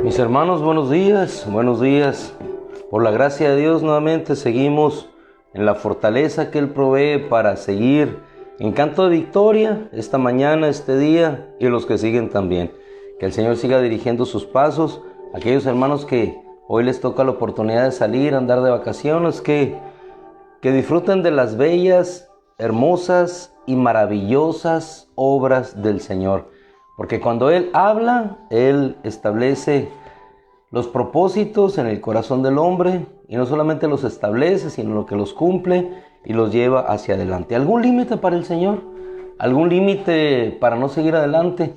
Mis hermanos, buenos días, buenos días. Por la gracia de Dios nuevamente seguimos en la fortaleza que Él provee para seguir en canto de victoria esta mañana, este día y los que siguen también. Que el Señor siga dirigiendo sus pasos. Aquellos hermanos que hoy les toca la oportunidad de salir, andar de vacaciones, que disfruten de las bellas, hermosas y maravillosas obras del Señor. Porque cuando Él habla, Él establece los propósitos en el corazón del hombre y no solamente los establece, sino que los cumple y los lleva hacia adelante. ¿Algún límite para el Señor? ¿Algún límite para no seguir adelante?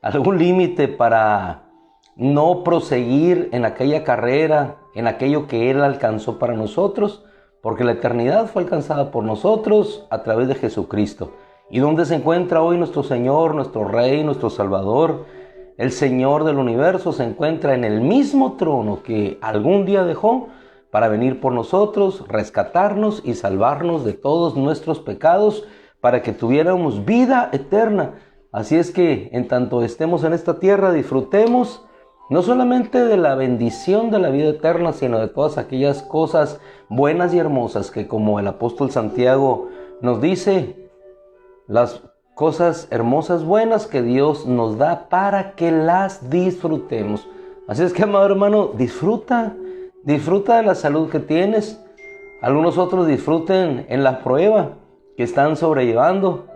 ¿Algún límite para no proseguir en aquella carrera, en aquello que Él alcanzó para nosotros? Porque la eternidad fue alcanzada por nosotros a través de Jesucristo. ¿Y dónde se encuentra hoy nuestro Señor, nuestro Rey, nuestro Salvador? El Señor del universo se encuentra en el mismo trono que algún día dejó para venir por nosotros, rescatarnos y salvarnos de todos nuestros pecados para que tuviéramos vida eterna. Así es que en tanto estemos en esta tierra, disfrutemos no solamente de la bendición de la vida eterna, sino de todas aquellas cosas buenas y hermosas que, como el apóstol Santiago nos dice, las cosas hermosas, buenas que Dios nos da para que las disfrutemos. Así es que, amado hermano, disfruta de la salud que tienes. Algunos otros disfruten en la prueba que están sobrellevando,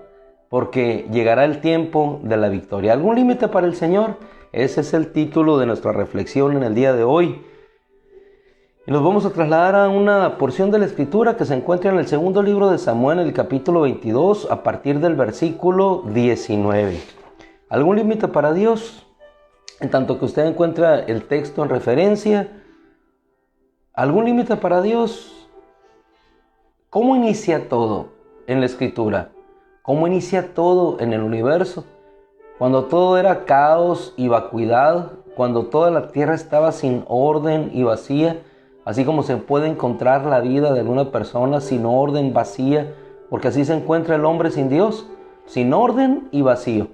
porque llegará el tiempo de la victoria. ¿Algún límite para el Señor? Ese es el título de nuestra reflexión en el día de hoy. Y nos vamos a trasladar a una porción de la Escritura que se encuentra en el segundo libro de Samuel, en el capítulo 22, a partir del versículo 19. ¿Algún límite para Dios? En tanto que usted encuentra el texto en referencia, ¿algún límite para Dios? ¿Cómo inicia todo en la Escritura? ¿Cómo inicia todo en el universo? Cuando todo era caos y vacuidad, cuando toda la tierra estaba sin orden y vacía, así como se puede encontrar la vida de alguna persona sin orden, vacía, porque así se encuentra el hombre sin Dios, sin orden y vacío.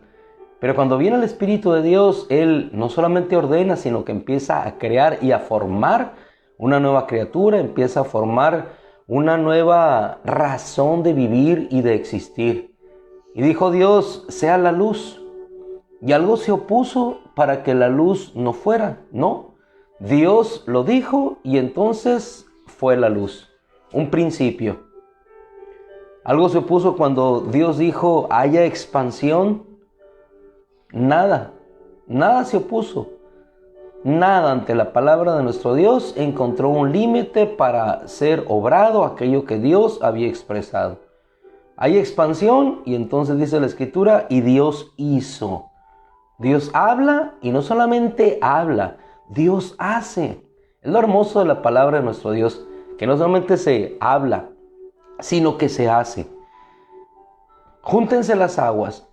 Pero cuando viene el Espíritu de Dios, Él no solamente ordena, sino que empieza a crear y a formar una nueva criatura, empieza a formar una nueva razón de vivir y de existir. Y dijo Dios, sea la luz. Y algo se opuso para que la luz no fuera, ¿no? Dios lo dijo y entonces fue la luz, un principio. Algo se opuso cuando Dios dijo, haya expansión. Nada se opuso. Nada ante la palabra de nuestro Dios encontró un límite para ser obrado aquello que Dios había expresado. Hay expansión y entonces dice la Escritura, y Dios hizo. Dios habla y no solamente habla, Dios hace. Es lo hermoso de la palabra de nuestro Dios, que no solamente se habla, sino que se hace. Júntense las aguas.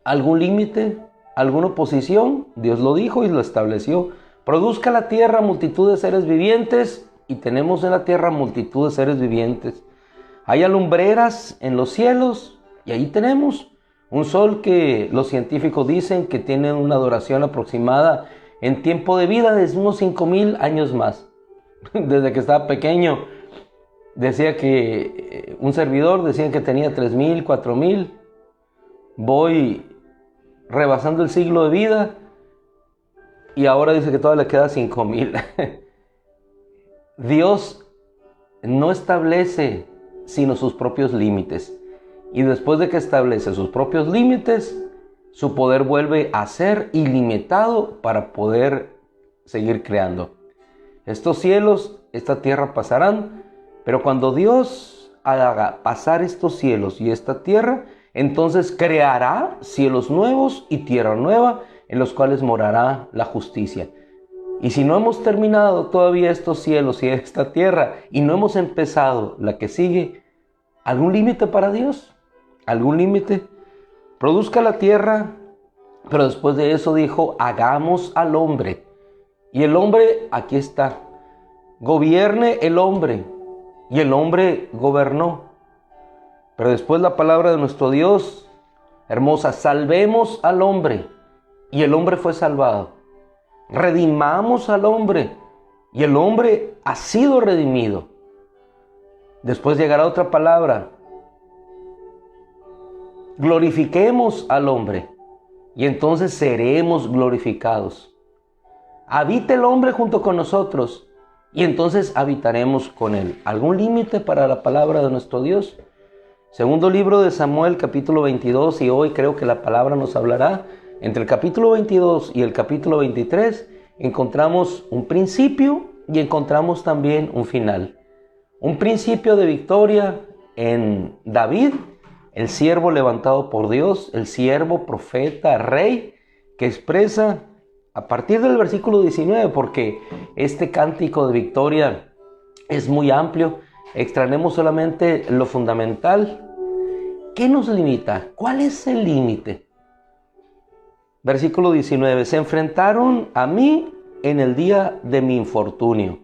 ¿Algún límite? ¿Alguna oposición? Dios lo dijo y lo estableció. Produzca la tierra multitud de seres vivientes, y tenemos en la tierra multitud de seres vivientes. Hay lumbreras en los cielos, y ahí tenemos un sol que los científicos dicen que tiene una duración aproximada en tiempo de vida de unos 5,000 años más. Desde que estaba pequeño decía que un servidor decía que tenía 3,000, 4,000. Voy rebasando el siglo de vida y ahora dice que todavía le queda 5,000. Dios no establece sino sus propios límites. Y después de que establece sus propios límites, su poder vuelve a ser ilimitado para poder seguir creando. Estos cielos, esta tierra pasarán, pero cuando Dios haga pasar estos cielos y esta tierra, entonces creará cielos nuevos y tierra nueva, en los cuales morará la justicia. Y si no hemos terminado todavía estos cielos y esta tierra, y no hemos empezado la que sigue, ¿algún límite para Dios? ¿Algún límite? Produzca la tierra, pero después de eso dijo, hagamos al hombre. Y el hombre, aquí está, gobierne el hombre. Y el hombre gobernó. Pero después la palabra de nuestro Dios, hermosa, salvemos al hombre. Y el hombre fue salvado. redimamos al hombre y el hombre ha sido redimido. Después llegará otra palabra: glorifiquemos al hombre y entonces seremos glorificados. Habita el hombre junto con nosotros y entonces habitaremos con él. ¿Algún límite para la palabra de nuestro Dios? Segundo libro de Samuel, capítulo 22, y hoy creo que la palabra nos hablará. Entre el capítulo 22 y el capítulo 23 encontramos un principio y encontramos también un final. Un principio de victoria en David, el siervo levantado por Dios, el siervo, profeta, rey, que expresa a partir del versículo 19, porque este cántico de victoria es muy amplio. Extraemos solamente lo fundamental. ¿Qué nos limita? ¿Cuál es el límite? Versículo 19. Se enfrentaron a mí en el día de mi infortunio,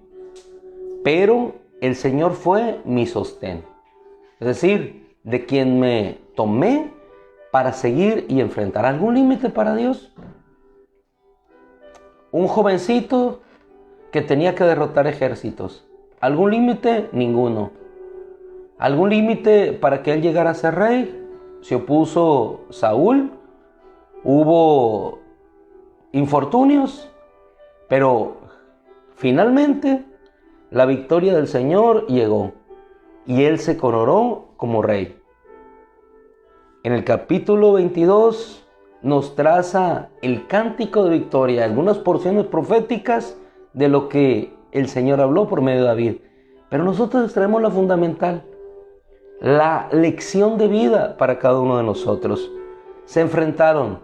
pero el Señor fue mi sostén. Es decir, de quien me tomé para seguir y enfrentar. ¿Algún límite para Dios? Un jovencito que tenía que derrotar ejércitos. ¿Algún límite? Ninguno. ¿Algún límite para que él llegara a ser rey? Se opuso Saúl, hubo infortunios, pero finalmente la victoria del Señor llegó y él se coronó como rey. En el capítulo 22 nos traza el cántico de victoria, algunas porciones proféticas de lo que el Señor habló por medio de David. Pero nosotros extraemos la fundamental, la lección de vida para cada uno de nosotros. Se enfrentaron,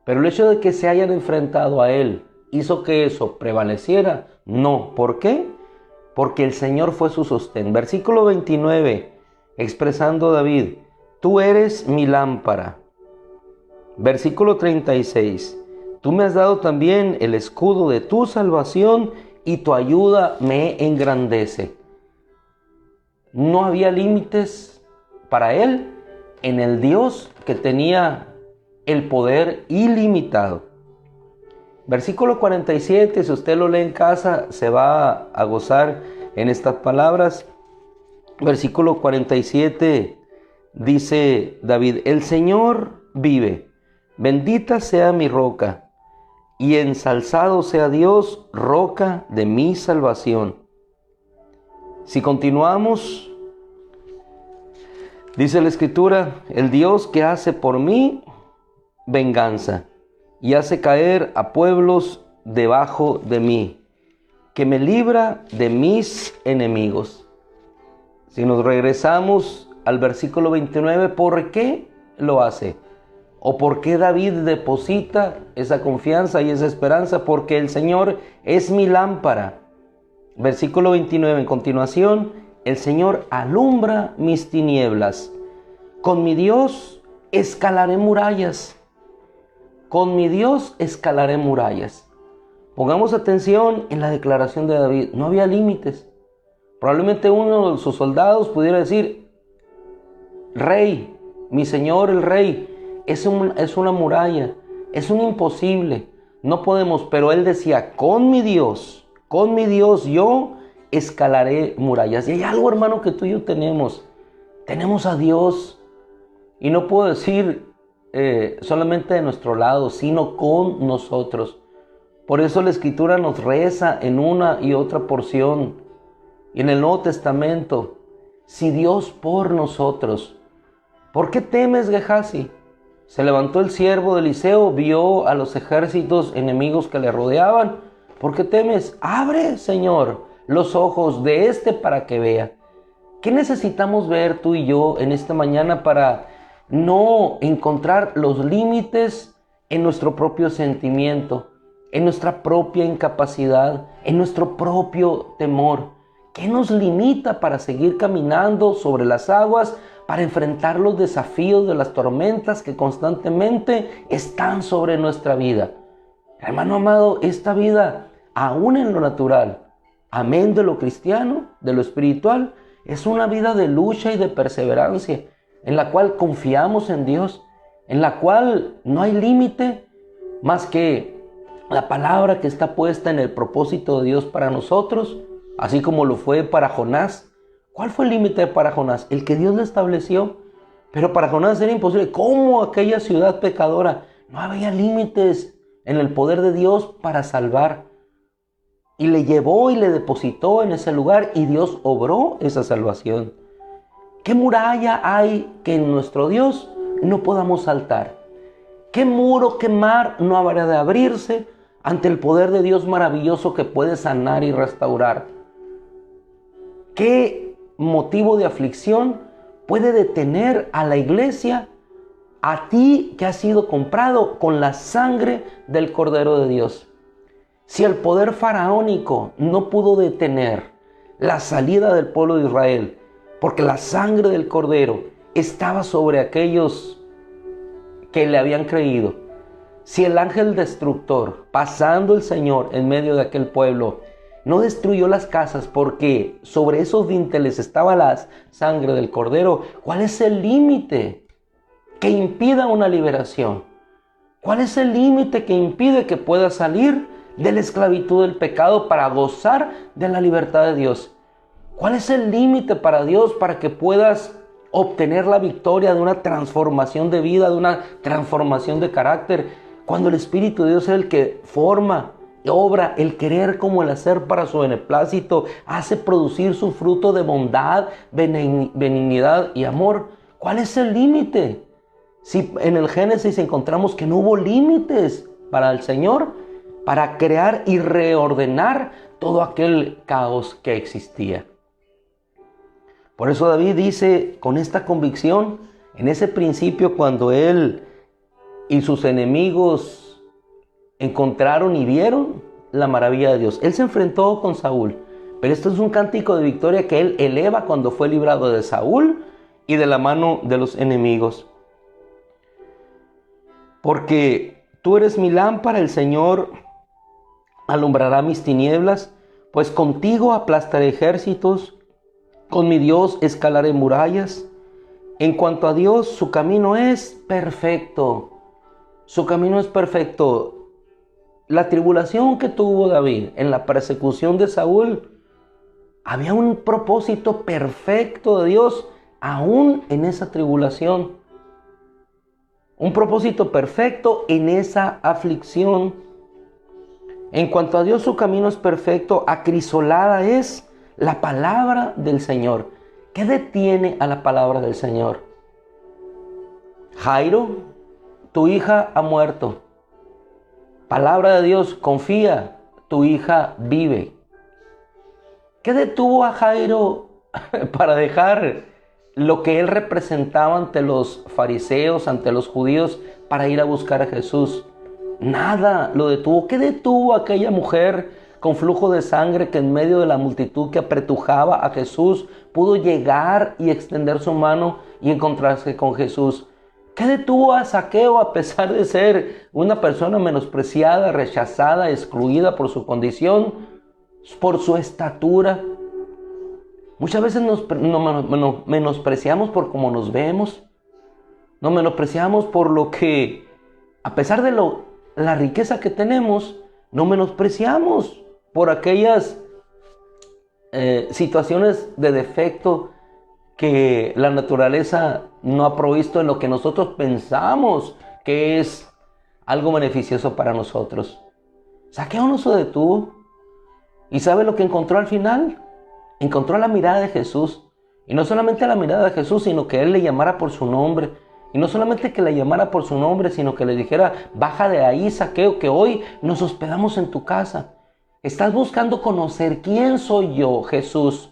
pero el hecho de que se hayan enfrentado a Él hizo que eso prevaleciera. No. ¿Por qué? Porque el Señor fue su sostén. Versículo 29, expresando David: tú eres mi lámpara. Versículo 36, tú me has dado también el escudo de tu salvación y tu ayuda me engrandece. No había límites para él en el Dios que tenía el poder ilimitado. Versículo 47, si usted lo lee en casa, se va a gozar en estas palabras. Versículo 47 dice David: el Señor vive, bendita sea mi roca, y ensalzado sea Dios, roca de mi salvación. Si continuamos, dice la Escritura: el Dios que hace por mí venganza y hace caer a pueblos debajo de mí, que me libra de mis enemigos. Si nos regresamos al versículo 29, ¿por qué lo hace? ¿O por qué David deposita esa confianza y esa esperanza? Porque el Señor es mi lámpara. Versículo 29, en continuación: el Señor alumbra mis tinieblas. Con mi Dios escalaré murallas. Con mi Dios escalaré murallas. Pongamos atención en la declaración de David. No había límites. Probablemente uno de sus soldados pudiera decir: Rey, mi Señor el Rey, es una muralla, es un imposible, no podemos. Pero él decía: con mi Dios yo escalaré murallas. Y hay algo, hermano, que tú y yo tenemos a Dios, y no puedo decir solamente de nuestro lado, sino con nosotros. Por eso la Escritura nos reza en una y otra porción, y en el Nuevo Testamento: si Dios por nosotros, ¿por qué temes, Gehazi? Se levantó el siervo de Eliseo, vio a los ejércitos enemigos que le rodeaban. ¿Por qué temes? Abre, Señor, los ojos de este para que vea. ¿Qué necesitamos ver tú y yo en esta mañana para no encontrar los límites en nuestro propio sentimiento, en nuestra propia incapacidad, en nuestro propio temor? ¿Qué nos limita para seguir caminando sobre las aguas, para enfrentar los desafíos de las tormentas que constantemente están sobre nuestra vida? Hermano amado, esta vida, aún en lo natural, amén de lo cristiano, de lo espiritual, es una vida de lucha y de perseverancia, en la cual confiamos en Dios, en la cual no hay límite más que la palabra que está puesta en el propósito de Dios para nosotros, así como lo fue para Jonás. ¿Cuál fue el límite para Jonás? El que Dios le estableció. Pero para Jonás era imposible. ¿Cómo aquella ciudad pecadora? No había límites en el poder de Dios para salvar. Y le llevó y le depositó en ese lugar y Dios obró esa salvación. ¿Qué muralla hay que en nuestro Dios no podamos saltar? ¿Qué muro, qué mar no habrá de abrirse ante el poder de Dios maravilloso que puede sanar y restaurar? ¿Qué motivo de aflicción puede detener a la iglesia, a ti que has sido comprado con la sangre del Cordero de Dios? Si el poder faraónico no pudo detener la salida del pueblo de Israel, porque la sangre del Cordero estaba sobre aquellos que le habían creído, si el ángel destructor, pasando el Señor en medio de aquel pueblo, no destruyó las casas porque sobre esos dinteles estaba la sangre del Cordero, ¿cuál es el límite que impida una liberación? ¿Cuál es el límite que impide que puedas salir de la esclavitud del pecado para gozar de la libertad de Dios? ¿Cuál es el límite para Dios para que puedas obtener la victoria de una transformación de vida, de una transformación de carácter? Cuando el Espíritu de Dios es el que forma, obra, el querer como el hacer para su beneplácito, hace producir su fruto de bondad, benignidad y amor. ¿Cuál es el límite? Si en el Génesis encontramos que no hubo límites para el Señor, para crear y reordenar todo aquel caos que existía. Por eso David dice con esta convicción, en ese principio cuando él y sus enemigos encontraron y vieron la maravilla de Dios. Él se enfrentó con Saúl, pero esto es un cántico de victoria que él eleva cuando fue librado de Saúl y de la mano de los enemigos. Porque tú eres mi lámpara, el Señor alumbrará mis tinieblas, pues contigo aplastaré ejércitos, con mi Dios escalaré murallas. En cuanto a Dios, su camino es perfecto. Su camino es perfecto. La tribulación que tuvo David en la persecución de Saúl, había un propósito perfecto de Dios aún en esa tribulación. Un propósito perfecto en esa aflicción. En cuanto a Dios, su camino es perfecto. Acrisolada es la palabra del Señor. ¿Qué detiene a la palabra del Señor? Jairo, tu hija ha muerto. Palabra de Dios, confía, tu hija vive. ¿Qué detuvo a Jairo para dejar lo que él representaba ante los fariseos, ante los judíos, para ir a buscar a Jesús? Nada lo detuvo. ¿Qué detuvo a aquella mujer con flujo de sangre que en medio de la multitud que apretujaba a Jesús pudo llegar y extender su mano y encontrarse con Jesús? ¿Qué detuvo a Zaqueo a pesar de ser una persona menospreciada, rechazada, excluida por su condición, por su estatura? Muchas veces nos menospreciamos por cómo nos vemos, nos menospreciamos por lo que, a pesar de la riqueza que tenemos, no menospreciamos por aquellas situaciones de defecto que la naturaleza no ha provisto en lo que nosotros pensamos que es algo beneficioso para nosotros. Zaqueo no se detuvo. ¿Y sabe lo que encontró al final? Encontró la mirada de Jesús. Y no solamente la mirada de Jesús, sino que Él le llamara por su nombre. Y no solamente que le llamara por su nombre, sino que le dijera: baja de ahí, Zaqueo, que hoy nos hospedamos en tu casa. Estás buscando conocer quién soy yo, Jesús.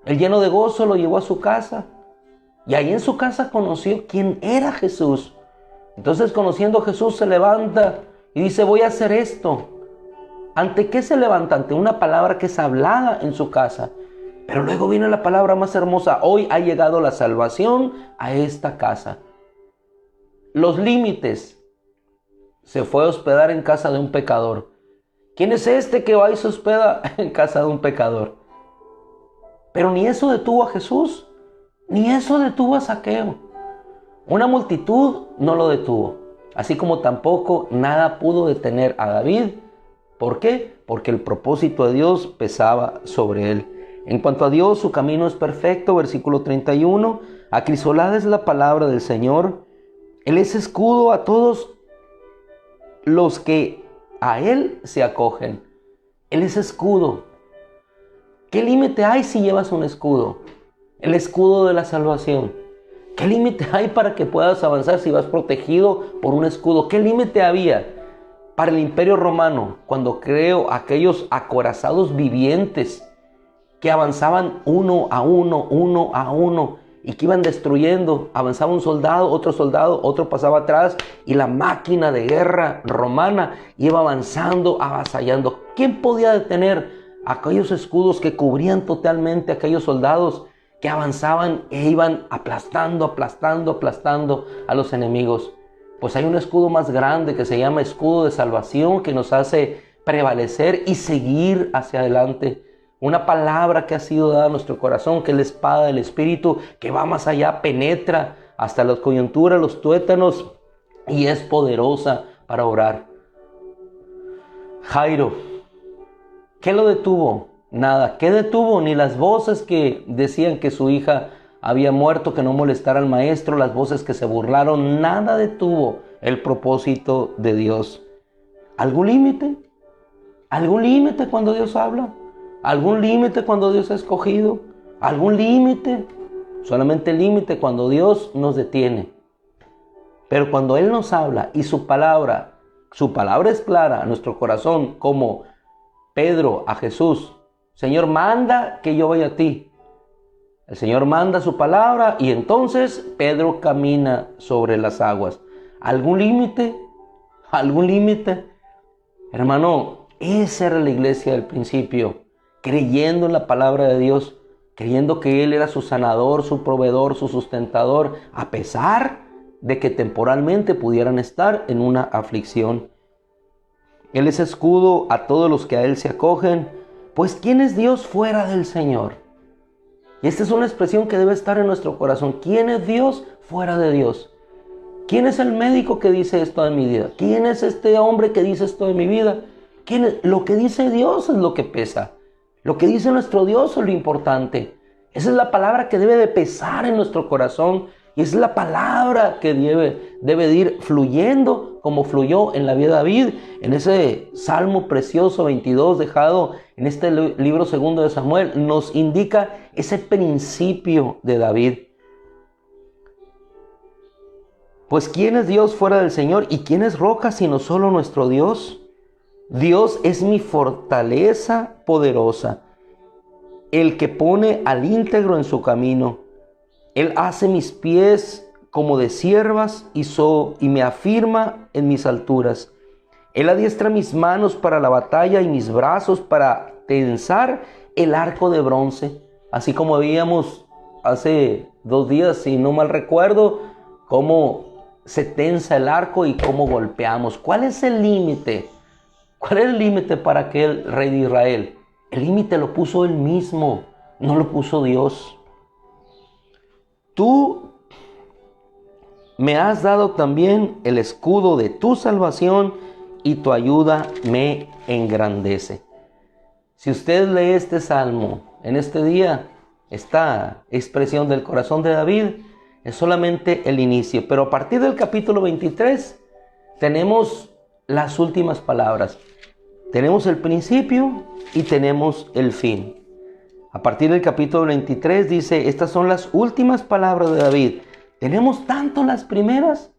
Él, lleno de gozo, lo llevó a su casa. Y ahí en su casa conoció quién era Jesús. Entonces, conociendo a Jesús, se levanta y dice: voy a hacer esto. ¿Ante qué se levanta? Ante una palabra que es hablada en su casa. Pero luego viene la palabra más hermosa: hoy ha llegado la salvación a esta casa. Los límites. Se fue a hospedar en casa de un pecador. ¿Quién es este que va y se hospeda en casa de un pecador? Pero ni eso detuvo a Jesús, ni eso detuvo a Zaqueo. Una multitud no lo detuvo. así como tampoco nada pudo detener a David. ¿Por qué? Porque el propósito de Dios pesaba sobre él. En cuanto a Dios, su camino es perfecto, versículo 31. Acrisolada es la palabra del Señor. Él es escudo a todos los que a Él se acogen. Él es escudo. ¿Qué límite hay si llevas un escudo? El escudo de la salvación. ¿Qué límite hay para que puedas avanzar si vas protegido por un escudo? ¿Qué límite había para el Imperio Romano cuando creó aquellos acorazados vivientes que avanzaban uno a uno, y que iban destruyendo? Avanzaba un soldado, otro pasaba atrás, y la máquina de guerra romana iba avanzando, avasallando. ¿Quién podía detener aquellos escudos que cubrían totalmente a aquellos soldados que avanzaban e iban aplastando a los enemigos? Pues hay un escudo más grande que se llama escudo de salvación, que nos hace prevalecer y seguir hacia adelante. Una palabra que ha sido dada a nuestro corazón, que es la espada del Espíritu, que va más allá, penetra hasta las coyunturas, los tuétanos, y es poderosa para orar. Jairo, ¿qué lo detuvo? Nada. ¿Qué detuvo? Ni las voces que decían que su hija había muerto, que no molestara al maestro, las voces que se burlaron. Nada detuvo el propósito de Dios. ¿Algún límite? ¿Algún límite cuando Dios habla? ¿Algún límite cuando Dios ha escogido? ¿Algún límite? Solamente límite cuando Dios nos detiene. Pero cuando Él nos habla y su palabra es clara a nuestro corazón, como Pedro a Jesús: Señor, manda que yo vaya a ti. El Señor manda su palabra y entonces Pedro camina sobre las aguas. ¿Algún límite? ¿Algún límite? Hermano, esa era la iglesia del principio, creyendo en la palabra de Dios, creyendo que Él era su sanador, su proveedor, su sustentador, a pesar de que temporalmente pudieran estar en una aflicción. Él es escudo a todos los que a Él se acogen. Pues ¿quién es Dios fuera del Señor? Y esta es una expresión que debe estar en nuestro corazón. ¿Quién es Dios fuera de Dios? ¿Quién es el médico que dice esto de mi vida? ¿Quién es este hombre que dice esto de mi vida? ¿Quién es? Lo que dice Dios es lo que pesa. Lo que dice nuestro Dios es lo importante. Esa es la palabra que debe de pesar en nuestro corazón. Y esa es la palabra que debe de ir fluyendo como fluyó en la vida de David, en ese Salmo precioso 22 dejado en este libro segundo de Samuel. Nos indica ese principio de David. Pues ¿quién es Dios fuera del Señor? ¿Y quién es roca sino solo nuestro Dios? Dios es mi fortaleza poderosa, el que pone al íntegro en su camino. Él hace mis pies como de ciervas y me afirma en mis alturas. Él adiestra mis manos para la batalla y mis brazos para tensar el arco de bronce. Así como veíamos hace 2 días, si no mal recuerdo, cómo se tensa el arco y cómo golpeamos. ¿Cuál es el límite? ¿Cuál es el límite para aquel rey de Israel? El límite lo puso él mismo, no lo puso Dios. Tú me has dado también el escudo de tu salvación y tu ayuda me engrandece. Si usted lee este salmo en este día, esta expresión del corazón de David es solamente el inicio. Pero a partir del capítulo 23 tenemos las últimas palabras. Tenemos el principio y tenemos el fin. A partir del capítulo 23 dice: estas son las últimas palabras de David. Tenemos tanto las primeras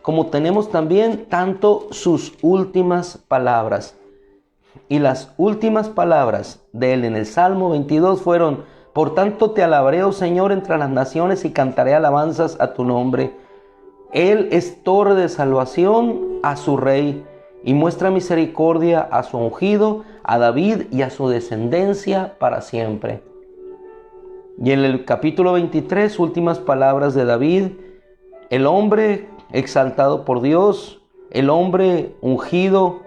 como tenemos también tanto sus últimas palabras. Y las últimas palabras de él en el Salmo 22 fueron: por tanto te alabaré, oh Señor, entre las naciones y cantaré alabanzas a tu nombre. Él es torre de salvación a su rey y muestra misericordia a su ungido, a David y a su descendencia para siempre. Y en el capítulo 23, últimas palabras de David: el hombre exaltado por Dios, el hombre ungido,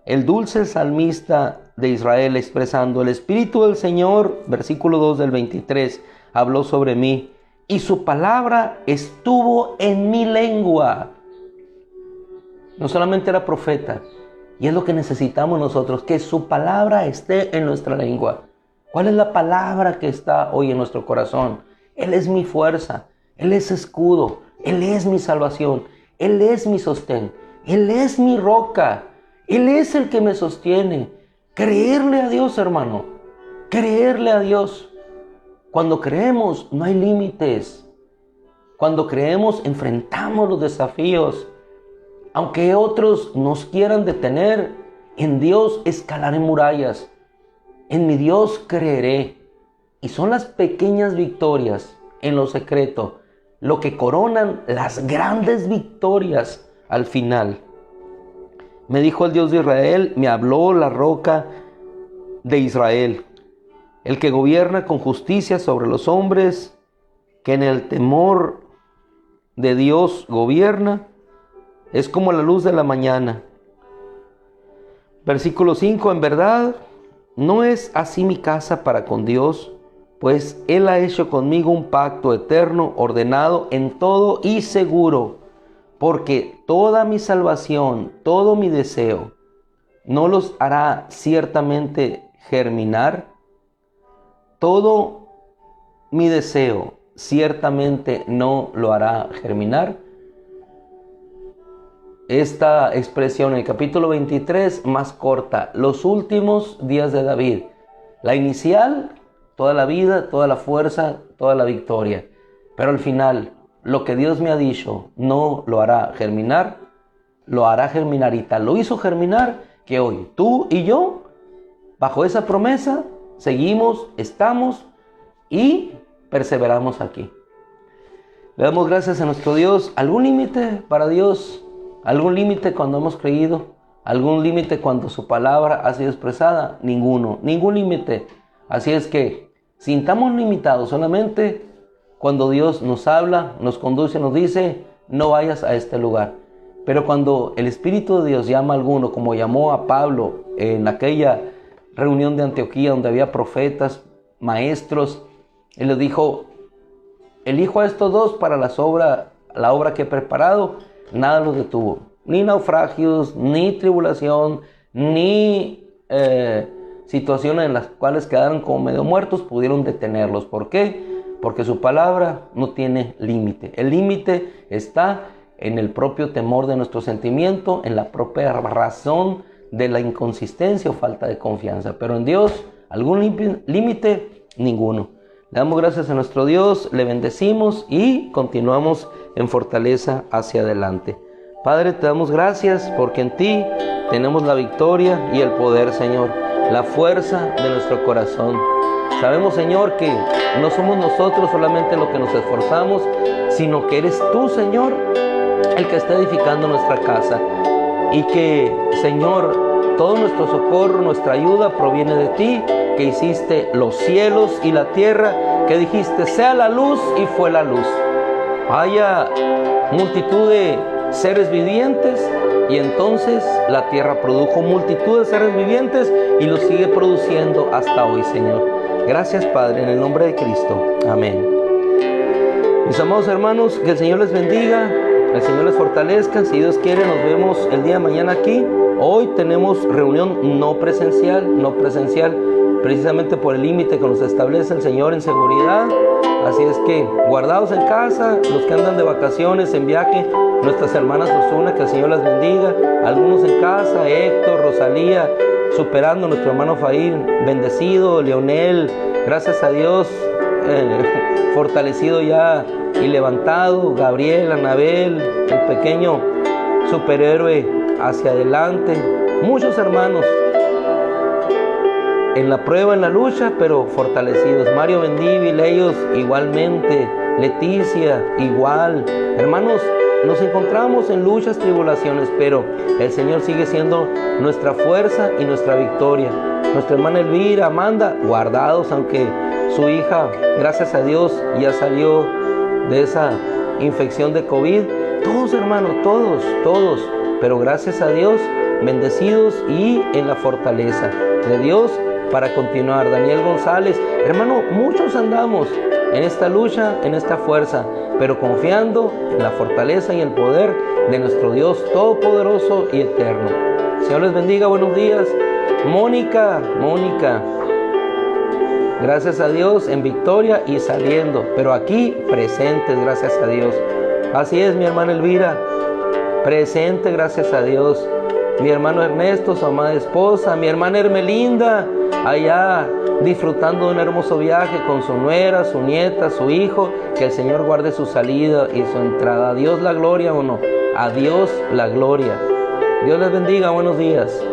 el dulce salmista de Israel, expresando: el Espíritu del Señor, versículo 2 del 23, habló sobre mí y su palabra estuvo en mi lengua. No solamente era profeta. Y es lo que necesitamos nosotros, que su palabra esté en nuestra lengua. ¿Cuál es la palabra que está hoy en nuestro corazón? Él es mi fuerza, Él es escudo, Él es mi salvación, Él es mi sostén, Él es mi roca, Él es el que me sostiene. Creerle a Dios, hermano, creerle a Dios. Cuando creemos, no hay límites. Cuando creemos, enfrentamos los desafíos. Aunque otros nos quieran detener, en Dios escalaré murallas. En mi Dios creeré. Y son las pequeñas victorias en lo secreto lo que coronan las grandes victorias al final. Me dijo el Dios de Israel, me habló la roca de Israel, el que gobierna con justicia sobre los hombres, que en el temor de Dios gobierna, es como la luz de la mañana. Versículo 5, en verdad, no es así mi casa para con Dios, pues Él ha hecho conmigo un pacto eterno, ordenado en todo y seguro, porque toda mi salvación, todo mi deseo, no los hará ciertamente germinar. Todo mi deseo ciertamente no lo hará germinar. Esta expresión en el capítulo 23 más corta, los últimos días de David. La inicial, toda la vida, toda la fuerza, toda la victoria. Pero al final, lo que Dios me ha dicho no lo hará germinar, lo hará germinar y tal lo hizo germinar que hoy tú y yo, bajo esa promesa, seguimos, estamos y perseveramos aquí. Le damos gracias a nuestro Dios. ¿Algún límite para Dios? ¿Algún límite cuando hemos creído? ¿Algún límite cuando su palabra ha sido expresada? Ninguno, ningún límite. Así es que sintamos limitados solamente cuando Dios nos habla, nos conduce, nos dice, no vayas a este lugar. Pero cuando el Espíritu de Dios llama a alguno, como llamó a Pablo en aquella reunión de Antioquía donde había profetas, maestros, Él les dijo, elijo a estos dos para la obra que he preparado. Nada los detuvo, ni naufragios, ni tribulación, ni situaciones en las cuales quedaron como medio muertos pudieron detenerlos. ¿Por qué? Porque su palabra no tiene límite. El límite está en el propio temor de nuestro sentimiento, en la propia razón de la inconsistencia o falta de confianza. Pero en Dios, ¿algún límite? Ninguno. Le damos gracias a nuestro Dios, le bendecimos y continuamos en fortaleza hacia adelante. Padre, te damos gracias porque en ti tenemos la victoria y el poder, Señor, la fuerza de nuestro corazón. Sabemos, Señor, que no somos nosotros solamente los que nos esforzamos, sino que eres tú, Señor, el que está edificando nuestra casa. Y que, Señor, todo nuestro socorro, nuestra ayuda proviene de ti, que hiciste los cielos y la tierra, que dijiste, sea la luz y fue la luz. Haya multitud de seres vivientes y entonces la tierra produjo multitud de seres vivientes y los sigue produciendo hasta hoy, Señor. Gracias, Padre, en el nombre de Cristo. Amén. Mis amados hermanos, que el Señor les bendiga, el Señor les fortalezca. Si Dios quiere, nos vemos el día de mañana aquí. Hoy tenemos reunión no presencial, precisamente por el límite que nos establece el Señor en seguridad. Así es que guardados en casa, los que andan de vacaciones, en viaje, nuestras hermanas Osuna, que el Señor las bendiga. Algunos en casa, Héctor, Rosalía, superando, nuestro hermano Faín, bendecido, Leonel, gracias a Dios, fortalecido ya y levantado, Gabriel, Anabel, el pequeño superhéroe hacia adelante, muchos hermanos en la prueba, en la lucha, pero fortalecidos. Mario Bendívil, ellos igualmente, Leticia, igual. Hermanos, nos encontramos en luchas, tribulaciones, pero el Señor sigue siendo nuestra fuerza y nuestra victoria. Nuestra hermana Elvira, Amanda, guardados, aunque su hija, gracias a Dios, ya salió de esa infección de COVID. Todos, hermanos, todos, pero gracias a Dios, bendecidos y en la fortaleza de Dios para continuar. Daniel González, hermano, muchos andamos en esta lucha, en esta fuerza, pero confiando en la fortaleza y el poder de nuestro Dios Todopoderoso y Eterno. Señor les bendiga, buenos días. Mónica, gracias a Dios en victoria y saliendo, pero aquí presentes, gracias a Dios. Así es, mi hermana Elvira, presente, gracias a Dios. Mi hermano Ernesto, su amada esposa, mi hermana Hermelinda, allá disfrutando de un hermoso viaje con su nuera, su nieta, su hijo. Que el Señor guarde su salida y su entrada. A Dios la gloria, ¿o no? A Dios la gloria. Dios les bendiga, buenos días.